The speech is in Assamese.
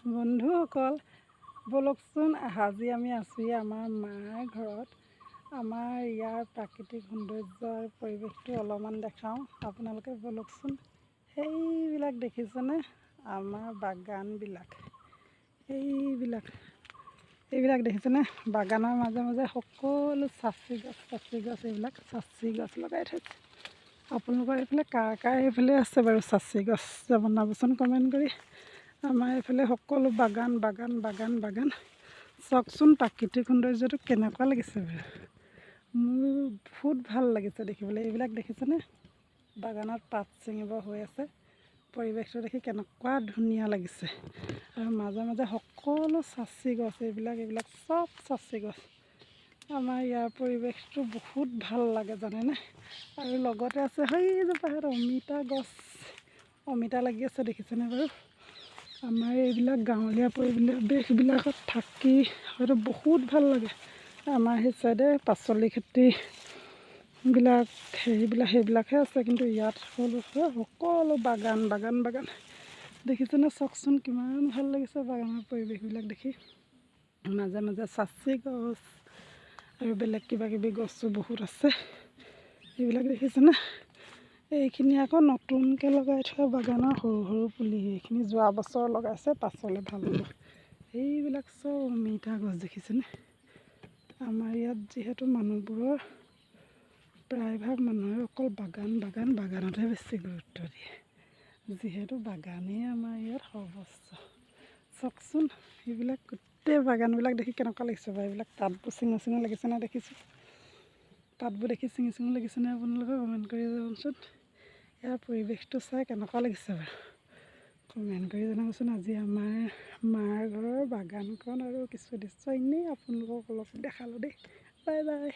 বন্ধুসকল বলকচোন আজি আমি আছোঁ আমাৰ মাৰ ঘৰত। আমাৰ ইয়াৰ প্ৰাকৃতিক সৌন্দৰ্য আৰু পৰিৱেশটো অলপমান দেখাওঁ আপোনালোকে বলকচোন। সেইবিলাক দেখিছেনে আমাৰ বাগানবিলাক, এইবিলাক দেখিছেনে? বাগানৰ মাজে মাজে সকলো চাচি গছ এইবিলাক চাচি গছ লগাই থৈছে। আপোনালোকৰ এইফালে কাৰ এইফালে আছে বাৰু চাচি গছ জনাবচোন কমেণ্ট কৰি। আমাৰ এইফালে সকলো বাগান চাওকচোন প্ৰাকৃতিক সৌন্দৰ্যটো কেনেকুৱা লাগিছে বাৰু। মোৰ বহুত ভাল লাগিছে দেখিবলৈ। এইবিলাক দেখিছেনে? বাগানত পাত ছিঙিব হৈ আছে। পৰিৱেশটো দেখি কেনেকুৱা ধুনীয়া লাগিছে। আৰু মাজে মাজে সকলো চাচি গছ এইবিলাক চব চাচি গছ। আমাৰ ইয়াৰ পৰিৱেশটো বহুত ভাল লাগে জানেনে। আৰু লগতে আছে সেইজোপাত অমিতা গছ, অমিতা লাগি আছে দেখিছেনে বাৰু। আমাৰ এইবিলাক গাঁৱলীয়া পৰিৱেশবিলাকত থাকি হয়তো বহুত ভাল লাগে। আমাৰ সেই চাইডে পাচলি খেতিবিলাক সেইবিলাকহে আছে, কিন্তু ইয়াত সকলো বাগান দেখিছেনে? চাওকচোন কিমান ভাল লাগিছে বাগানৰ পৰিৱেশবিলাক দেখি। মাজে মাজে চাচি গছ আৰু বেলেগ কিবাকিবি গছো বহুত আছে। এইবিলাক দেখিছেনে? এইখিনি আকৌ নতুনকৈ লগাই থোৱা বাগানৰ সৰু পুলি। এইখিনি যোৱা বছৰ লগাইছে, পাছলৈ ভাল হ'ব। এইবিলাক চব অমিতা গছ দেখিছেনে? আমাৰ ইয়াত যিহেতু মানুহবোৰৰ প্ৰায়ভাগ মানুহে অকল বাগানতহে বেছি গুৰুত্ব দিয়ে, যিহেতু বাগানেই আমাৰ ইয়াত সৰ্বস্ব। চাওকচোন এইবিলাক গোটেই বাগানবিলাক দেখি কেনেকুৱা লাগিছে বাৰু। এইবিলাক পাতবোৰ চিঙো লাগিছেনে? দেখিছোঁ পাতবোৰ দেখি চিঙো লাগিছেনে? আপোনালোকে কমেণ্ট কৰি যাবচোন। ইয়াৰ পৰিৱেশটো চাই কেনেকুৱা লাগিছে বাৰু কমেণ্ট কৰি জনাবচোন। আজি আমাৰ মাৰ ঘৰৰ বাগানখন আৰু কিছু দৃশ্য এনেই আপোনালোকক অলপ দেখালোঁ দেই। Bye bye.